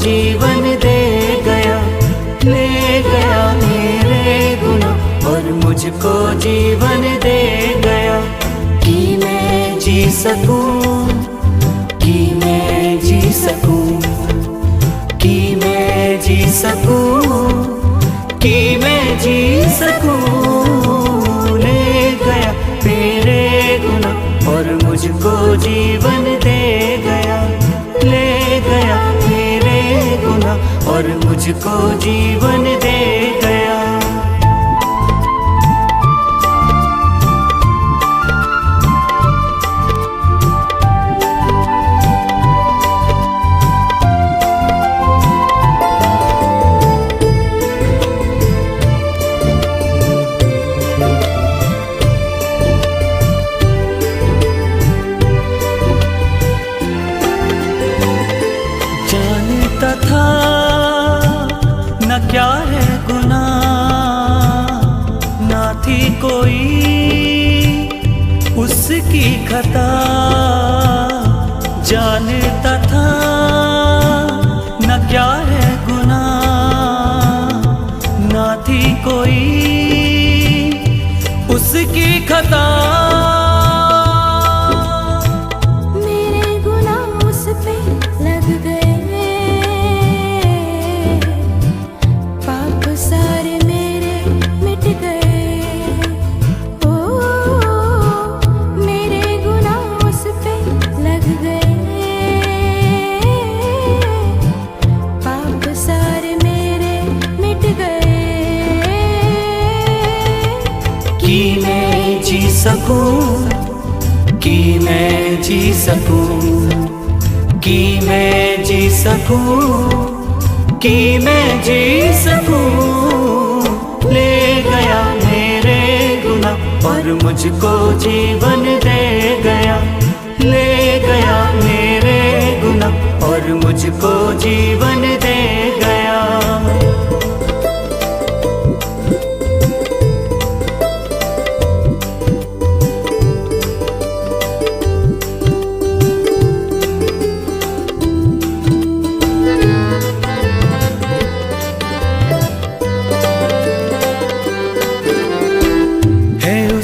जीवन दे गया, ले गया मेरे गुनाह और मुझको जीवन दे गया। कि मैं जी सकूं, कि मैं जी सकूं, कि मैं जी सकूं, कि मैं जी सकूं। ले गया मेरे गुनाह और मुझको जीवन दे गया, ले गया मेरे गुनाह और मुझको जीवन दे गया। जानता था न क्या है गुनाह, ना थी कोई उसकी खता। जानता था न क्या है गुनाह, ना थी कोई उसकी खता। कि मैं जी सकूं, कि मैं जी सकूं, कि मैं जी सकूं, कि मैं जी सकूं। ले गया मेरे गुनाह और मुझको जीवन दे गया, ले गया मेरे गुनाह और मुझको जीवन दे गया।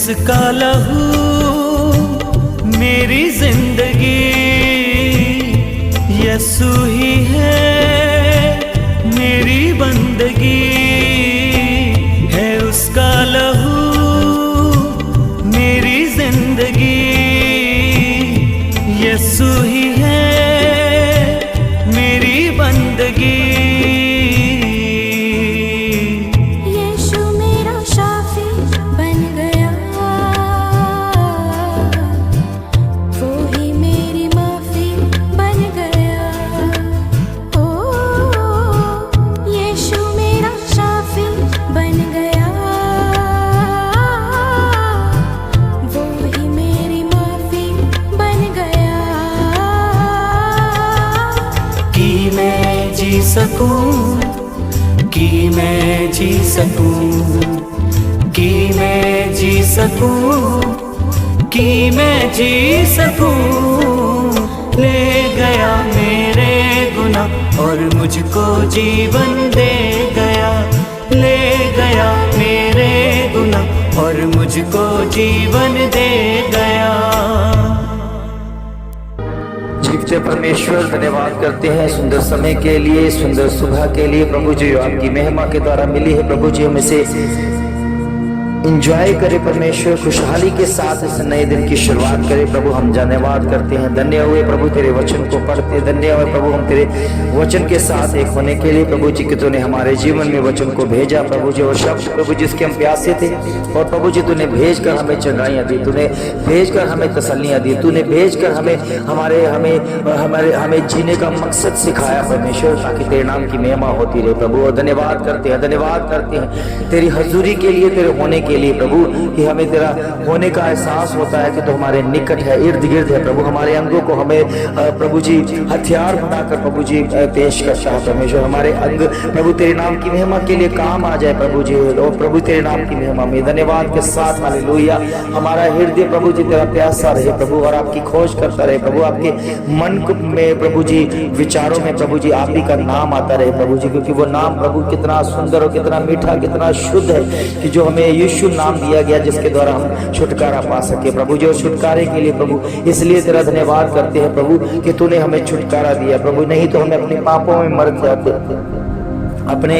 उसका लहू मेरी जिंदगी, यीशु ही है मेरी बंदगी। है उसका लहू मेरी जिंदगी, यीशु ही है मेरी बंदगी। जी सकूं, कि मैं जी सकूं, कि मैं जी सकूं, कि मैं जी सकूं। ले गया मेरे गुनाह और मुझको जीवन दे गया, ले गया मेरे गुनाह और मुझको जीवन दे गया। जीवते परमेश्वर धन्यवाद करते हैं सुंदर समय के लिए, सुंदर सुबह के लिए प्रभु जी, आपकी महिमा के द्वारा मिली है प्रभु जी। हमें से एंजॉय करें परमेश्वर, खुशहाली के साथ इस नए दिन की शुरुआत करें प्रभु। हम धन्यवाद करते हैं, धन्य हुए प्रभु तेरे वचन को पढ़ते, धन्य हुए प्रभु हम तेरे वचन के साथ एक होने के लिए प्रभु जी कि तूने हमारे जीवन में वचन को भेजा प्रभु जी। और शब्द प्रभु जिसके हम प्यासे थे और प्रभु जी तूने भेज कर हमें चंगाइयाँ दी, तूने भेज कर हमें तसल्लियाँ दी, तूने भेज कर हमें जीने का मकसद सिखाया परमेश्वर, ताकि तेरे नाम की महिमा होती रहे प्रभु। और धन्यवाद करते हैं, धन्यवाद करते हैं तेरी हजूरी के लिए, तेरे होने के लिए प्रभु, कि हमें तेरा होने का एहसास होता है कि तो हमारे निकट है, इर्द गिर्द है प्रभु। हमारे अंगों को हमें प्रभु जी हथियार बनाकर प्रभु जी पेश करता है परमेश्वर। हमारे अंग प्रभु तेरे नाम की महिमा के लिए काम आ जाए प्रभु जी, और प्रभु तेरे नाम की महिमा में धन्यवाद के साथ हालेलुया। हमारा हृदय प्रभु जी तेरा प्यासा रहे प्रभु, और आपकी खोज करता रहे प्रभु। आपके मन में प्रभु जी विचारों में प्रभु जी आप ही का नाम आता रहे प्रभु जी, क्योंकि वो नाम प्रभु कितना सुंदर और कितना मीठा, कितना शुद्ध है कि जो हमें यीशु नाम दिया गया, जिसके द्वारा हम छुटकारा पा सके प्रभु जी। और छुटकारे के लिए प्रभु इसलिए तेरा धन्यवाद करते हैं प्रभु कि तूने हमें छुटकारा दिया प्रभु, नहीं तो हमें अपने पापों में मर जाते, अपने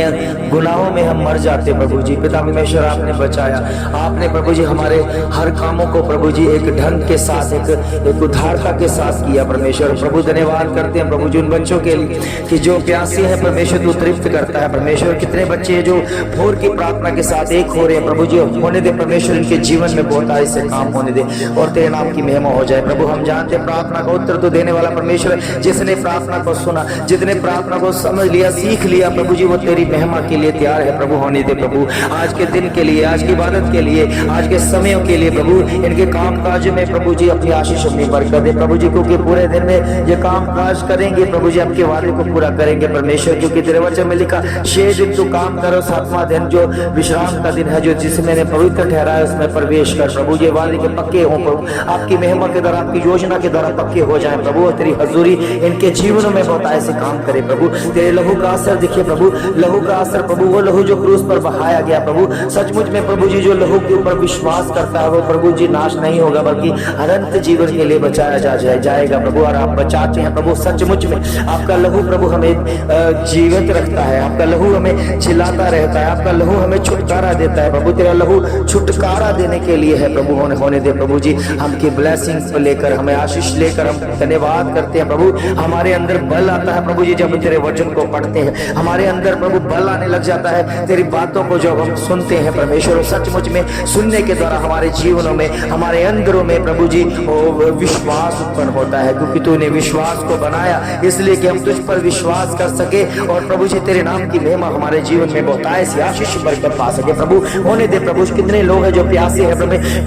गुनाहों में हम मर जाते प्रभु जी। पिता परमेश्वर आपने बचाया, आपने प्रभु जी हमारे हर कामों को प्रभु जी एक ढंग के साथ, एक उदारता के साथ किया परमेश्वर। प्रभु धन्यवाद करते हैं प्रभु जी उन बच्चों के लिए कि जो प्यासे हैं परमेश्वर तू तृप्त करता है परमेश्वर। कितने बच्चे हैं जो भोर की प्रार्थना के साथ एक हो रहे हैं प्रभु जी, होने दे परमेश्वर इनके जीवन में बहुत ऐसे काम होने दे और तेरे नाम की महिमा हो जाए प्रभु। हम जानते हैं प्रार्थना का उत्तर तो देने वाला परमेश्वर, जिसने प्रार्थना को सुना, जितने प्रार्थना को समझ लिया, सीख लिया प्रभु जी, वो तेरी महिमा के लिए तैयार है प्रभु। होने दे प्रभु आज के दिन के लिए, आज की इबादत के लिए, आज के समयों के लिए प्रभु, इनके काम काज में प्रभु जी अपनी आशीष अपनी बरकत दे प्रभु जी, क्योंकि पूरे दिन में ये काम काज करेंगे प्रभु जी, आपके वादे को पूरा करेंगे परमेश्वर। क्योंकि तेरे वचन में लिखा 6 दिन तू काम करो, 7वां दिन जो विश्राम का दिन है, जो जिसमें ने पवित्र ठहराया उसमें प्रवेश कर प्रभु। ये वादे के पक्के हों प्रभु, आपकी महिमा के द्वारा, आपकी योजना के द्वारा पक्के हो जाए प्रभु, और तेरी हजूरी इनके जीवनों में बहुत ऐसे काम करे प्रभु। तेरे लहू का असर दिखे प्रभु, लहू का असर प्रभु, वो लहू जो क्रूस पर बहाया गया प्रभु, सचमुच में प्रभु जी जो लहू के ऊपर विश्वास करता है वो प्रभु जी नाश नहीं होगा बल्कि अनंत जीवन के लिए बचाया जाएगा प्रभु। और आप बचाते हैं प्रभु, सचमुच में आपका लहू प्रभु हमें जीवित रखता है, आपका लहू हमें चिल्लाता रहता है, आपका लहू हमें छुटकारा देता है प्रभु। तेरा लहू छुटकारा देने के लिए है प्रभु, होने दे प्रभु जी हमकी ब्लेसिंग्स लेकर, हमें आशीष लेकर हम धन्यवाद करते हैं प्रभु। हमारे अंदर बल आता है प्रभु जी जब तेरे वचन को पढ़ते हैं, हमारे अंदर प्रभु बल आने लग जाता है तेरी बातों को जब हम सुनते हैं परमेश्वर। सचमुच में सुनने के द्वारा हमारे जीवनों में, हमारे अंदरों में प्रभु जी विश्वास उत्पन्न होता है, क्योंकि तूने विश्वास को बनाया इसलिए कि हम तुझ पर विश्वास कर सके और प्रभु जी तेरे नाम की महिमा हमारे जीवन में बहुत ऐसी आशीष बरकत पा सके प्रभु। होने दे प्रभु, कितने लोग हैं जो प्यासे हैं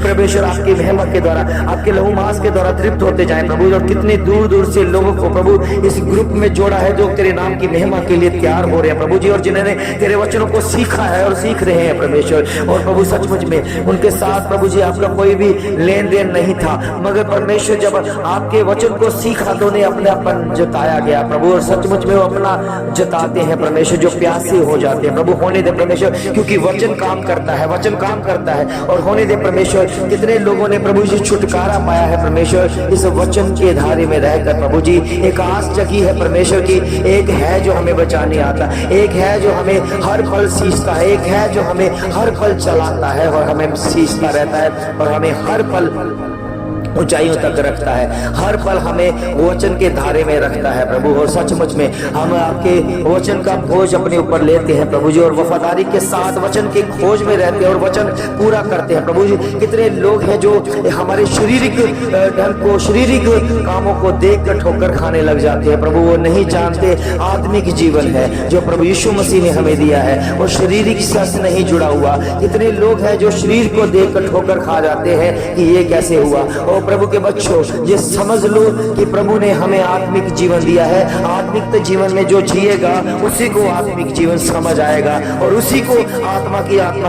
परमेश्वर आपकी महिमा के द्वारा, आपके लहू मांस के द्वारा तृप्त होते जाए प्रभु। और कितने दूर दूर से लोगों को प्रभु इस ग्रुप में जोड़ा है जो तेरे नाम की महिमा के लिए तैयार हो रहे हैं प्रभु जी, और जिन्होंने तेरे वचनों को सीखा है और सीख रहे हैं परमेश्वर। और प्रभु सचमुच में उनके साथ प्रभु जी आपका कोई भी लेन देन नहीं था, मगर परमेश्वर जब आपके वचन को सीखा तो उन्हें अपने अपन जताया गया प्रभु। और सचमुच में वो अपना जताते हैं परमेश्वर, जो प्यासे हो जाते हैं प्रभु। होने दे परमेश्वर, क्योंकि वचन काम करता है, वचन काम करता है। और होने दे परमेश्वर, कितने लोगों ने प्रभु जी छुटकारा पाया है परमेश्वर इस वचन के धारे में रहकर प्रभु जी। एक आस जगी है परमेश्वर की, एक है जो हमें बचाने आता, एक है जो हमें हर पल सींचता है, एक है जो हमें हर पल चलाता है और हमें सींचता रहता है और हमें हर पल ऊंचाइयों तक रखता है, हर पल हमें वचन के धारे में रखता है प्रभु। और सचमुच में हम आपके वचन का बोझ अपने ऊपर लेते हैं प्रभु जी, और वफादारी के साथ वचन की खोज में रहते हैं और वचन पूरा करते हैं प्रभु जी। कितने लोग हैं जो हमारे शारीरिक ढंग को, शारीरिक कामों को देख कर ठोकर खाने लग जाते हैं प्रभु। वो नहीं जानते आत्मिक जीवन है जो प्रभु यीशु मसीह ने हमें दिया है, वो शारीरिक से नहीं जुड़ा हुआ। कितने लोग हैं जो शरीर को देख कर ठोकर खा जाते हैं कि ये कैसे हुआ। और प्रभु के बच्चों, ये समझ लो कि प्रभु ने हमें आत्मिक जीवन दिया है। आत्मिक जीवन में जो जिएगा उसी को आत्मिक जीवन समझ आएगा और उसी को आत्मा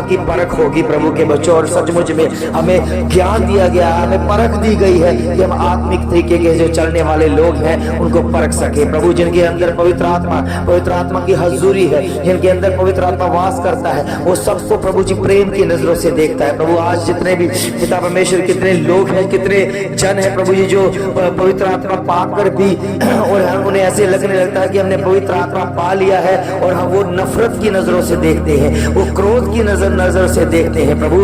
की परख होगी प्रभु के बच्चों। और सचमुच में हमें ज्ञान दिया गया, हमें परख दी गई है कि हम आत्मिक तरीके के जो चलने वाले लोग हैं उनको परख सके प्रभु। जिनके अंदर पवित्र आत्मा की हजूरी है, जिनके अंदर पवित्र आत्मा वास करता है, वो सबको प्रभु जी प्रेम की नजरों से देखता है प्रभु। आज जितने भी पिता परमेश्वर, कितने लोग हैं, कितने जन है प्रभु जी जो पवित्र आत्मा पाकर भी और हम उन्हें ऐसे लगने लगता है कि हमने पवित्र आत्मा पा लिया है, और हम वो नफरत की नजरों से देखते हैं, वो क्रोध की नजर से देखते हैं प्रभु।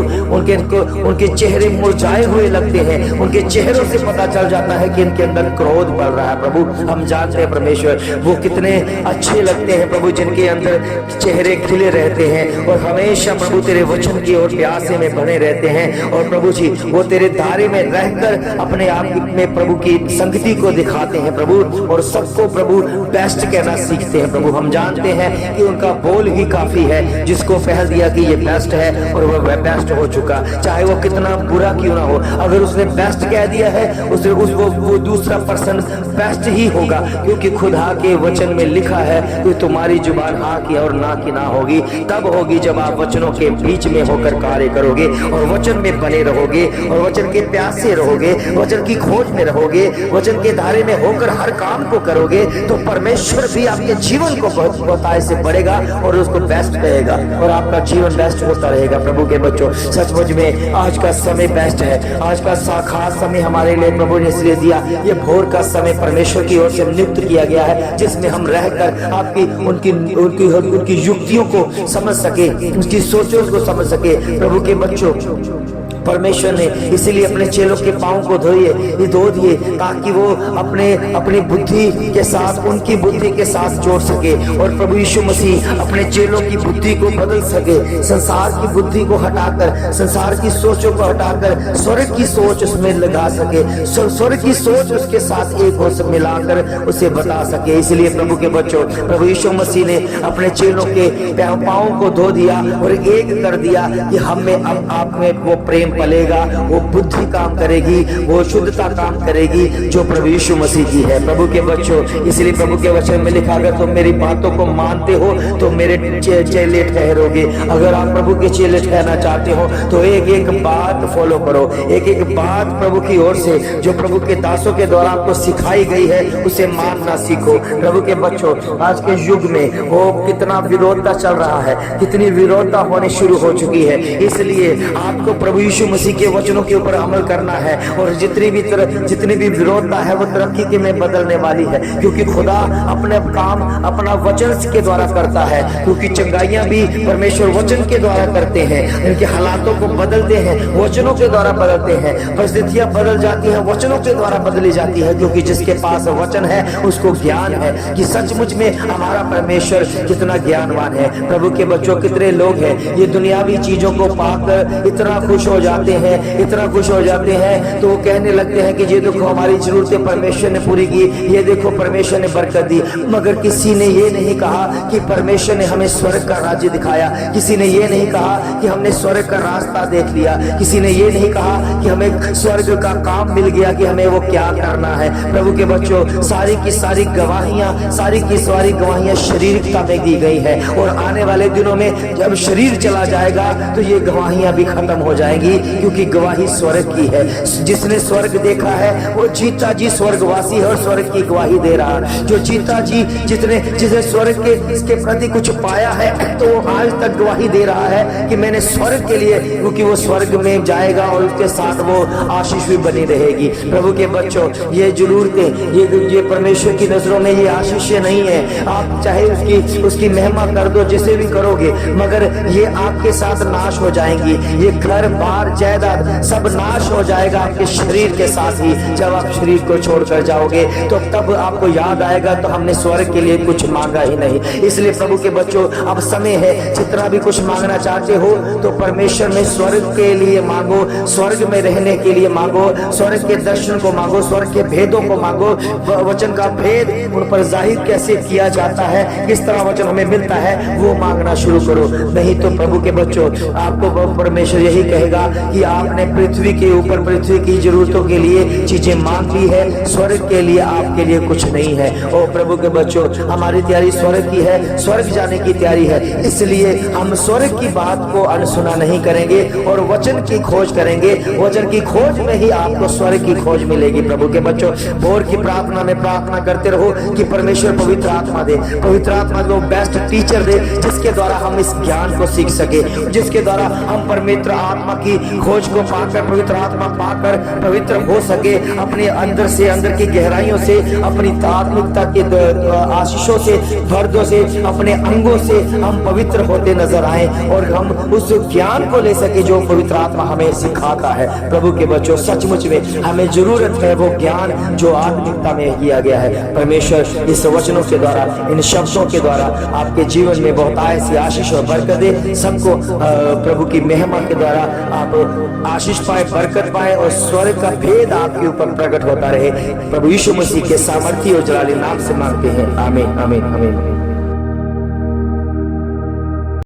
उनके चेहरे मुरझाए हुए लगते हैं, उनके चेहरों से पता चल जाता है कि इनके अंदर क्रोध बढ़ रहा है प्रभु। हम जानते हैं परमेश्वर वो कितने अच्छे लगते हैं प्रभु, जिनके अंदर चेहरे खिले रहते हैं और हमेशा प्रभु तेरे वचन की ओर प्यासे में बने रहते हैं। और प्रभु जी वो तेरे धारे में रहकर रहकर अपने आप में प्रभु की संगति को दिखाते हैं प्रभु, और सबको प्रभु बेस्ट कहना सीखते हैं प्रभु। हम जानते हैं कि उनका बोल ही काफी है, जिसको पहल दिया कि ये बेस्ट है और वह बेस्ट हो चुका, चाहे वो कितना बुरा क्यों ना हो। अगर उसने बेस्ट कह दिया है उसको वो दूसरा पर्सन बेस्ट ही होगा, क्योंकि खुदा के वचन में लिखा है कि तुम्हारी जुबान हाँ की और ना की ना होगी, तब होगी जब आप वचनों के बीच में होकर कार्य करोगे और वचन में बने रहोगे और वचन के प्यास से रहोगे, वचन की खोज में रहोगे, वचन के धारे में होकर हर काम को करोगे, तो परमेश्वर भी आपके जीवन को बहुतायत से बढ़ेगा और उसको बेस्ट कहेगा और आपका जीवन बेस्ट होता रहेगा। प्रभु के बच्चों, सचमुच में आज का समय बेस्ट है। आज का खास समय हमारे लिए प्रभु ने इसलिए दिया, ये भोर का समय परमेश्वर की ओर से नियुक्त किया गया है, जिसमें हम रहकर आपकी उनकी युक्तियों को समझ सके, उनकी सोचों को समझ सके। प्रभु के बच्चों, परमेश्वर ने इसीलिए अपने चेलों के पांव को धो दिए ताकि वो अपनी बुद्धि के साथ, उनकी बुद्धि के साथ जोड़ सके और प्रभु यीशु मसीह अपने चेलों की बुद्धि को बदल सके, संसार की बुद्धि को हटाकर, संसार की सोचों को हटाकर स्वर्ग की सोच उसमें लगा सके, स्वर्ग की सोच उसके साथ एक हो मिलाकर उसे बता सके। इसलिए प्रभु के बच्चों, प्रभु यीशु मसीह ने अपने चेलों के पांव को धो दिया और एक कर दिया कि हम में अब आप में वो प्रेम पलेगा, वो बुद्धि काम करेगी, वो शुद्धता काम करेगी जो प्रभु यीशु मसीह की है। प्रभु के बच्चों, इसलिए प्रभु के वचन में लिखा, अगर तुम मेरी बातों को मानते हो तो मेरे चेले ठहरोगे। अगर आप प्रभु के चेले ठहरना चाहते हो तो एक एक बात फॉलो करो, एक एक बात प्रभु की ओर से जो प्रभु के दासों के द्वारा आपको सिखाई गई है उसे मानना सीखो। प्रभु के बच्चों, आज के युग में वो कितना विरोधता चल रहा है, कितनी विरोधता होने शुरू हो चुकी है। इसलिए आपको प्रभु यीशु मसीह के वचनों के ऊपर अमल करना है और जितनी भी विरोधता है वो तरक्की के में बदलने वाली है, क्योंकि खुदा अपने काम अपना वचन के द्वारा करता है, क्योंकि चंगाइयां भी परमेश्वर वचन के द्वारा करते हैं। इनके हालातों को बदलते हैं, वचनों के द्वारा बदलते हैं, परिस्थितियां बदल जाती हैं, वचनों के द्वारा बदली जाती है, क्योंकि जिसके पास वचन है उसको ज्ञान है कि सचमुच में हमारा परमेश्वर कितना ज्ञानवान है। प्रभु के बच्चों, कितने लोग हैं ये दुनियावी चीजों को पाकर इतना खुश हो जाते हैं, इतना खुश हो जाते हैं, तो वो कहने लगते हैं कि ये देखो हमारी जरूरतें परमेश्वर ने पूरी की, ये देखो परमेश्वर ने बरकत दी। मगर किसी ने ये नहीं कहा कि परमेश्वर ने हमें स्वर्ग का राज्य दिखाया, किसी ने ये नहीं कहा कि हमने स्वर्ग का रास्ता देख लिया, किसी ने ये नहीं कहा कि हमें स्वर्ग का काम मिल गया कि हमें वो क्या करना है। प्रभु के बच्चों, सारी की सारी गवाहियां शारीरिकता में दी गई है और आने वाले दिनों में जब शरीर चला जाएगा तो ये गवाहियां भी खत्म हो जाएंगी, क्योंकि गवाही स्वर्ग की है। जिसने स्वर्ग देखा है वो जीता जी स्वर्गवासी है और स्वर्ग की गवाही दे रहा है। जो जीता जी जिसने स्वर्ग के प्रति कुछ पाया है तो वो आज तक गवाही दे रहा है कि मैंने स्वर्ग के लिए, क्योंकि वो स्वर्ग में जाएगा और उसके साथ वो आशीष भी बनी रहेगी। प्रभु के बच्चों, ये जरूरतें, ये परमेश्वर की नजरों में ये आशीष नहीं है। आप चाहे उसकी महिमा कर दो, जिसे भी करोगे, मगर ये आपके साथ नाश हो जाएंगी। ये घर बार जायदाद सब नाश हो जाएगा आपके शरीर के साथ ही। जब आप शरीर को छोड़कर जाओगे तो तब आपको याद आएगा तो हमने स्वर्ग के लिए कुछ मांगा ही नहीं। इसलिए प्रभु के बच्चों, अब समय है, जितना भी कुछ मांगना चाहते हो तो परमेश्वर में स्वर्ग के लिए मांगो, स्वर्ग में रहने के लिए मांगो, स्वर्ग के दर्शन को मांगो, स्वर्ग के भेदों को मांगो, वचन का भेद उन पर जाहिर कैसे किया जाता है, किस तरह वचन हमें मिलता है, वो मांगना शुरू करो। नहीं तो प्रभु के बच्चों, आपको परमेश्वर यही कहेगा कि आपने पृथ्वी के ऊपर पृथ्वी की जरूरतों के लिए चीजें मांग ली है, स्वर्ग के लिए आपके लिए कुछ नहीं है। ओ प्रभु के बच्चों, हमारी तैयारी स्वर्ग की है, स्वर्ग जाने की तैयारी है। इसलिए हम स्वर्ग की बात को अनसुना नहीं करेंगे और वचन की खोज करेंगे। वचन की खोज में ही आपको स्वर्ग की खोज मिलेगी। प्रभु के बच्चों, भोर की प्रार्थना में प्रार्थना करते रहो कि परमेश्वर पवित्र आत्मा दे, पवित्र आत्मा को बेस्ट टीचर दे, जिसके द्वारा हम इस ज्ञान को सीख सके, जिसके द्वारा हम पवित्र आत्मा की खोज को पाकर, पवित्र आत्मा पाकर पवित्र हो सके, अपने अंदर से, अंदर की गहराइयों से, अपनी आत्मिकता के आशीषों से, दर्दों से, अपने अंगों से हम पवित्र होते नजर आए और हम उस ज्ञान को ले सके जो पवित्र आत्मा हमें सिखाता है। प्रभु के बच्चों, सचमुच में हमें जरूरत है वो ज्ञान जो आत्मिकता में किया गया है। परमेश्वर इस वचनों के द्वारा, इन शब्दों के द्वारा आपके जीवन में बहुत ऐसी आशीष और बरकत दे। सबको प्रभु की महिमा के द्वारा आप आप आशीष पाए, बरकत पाए और स्वर्ग का भेद आपके ऊपर प्रकट होता रहे। प्रभु यीशु मसीह के सामर्थ्य और जलाली नाम से मांगते हैं, आमीन आमीन आमीन।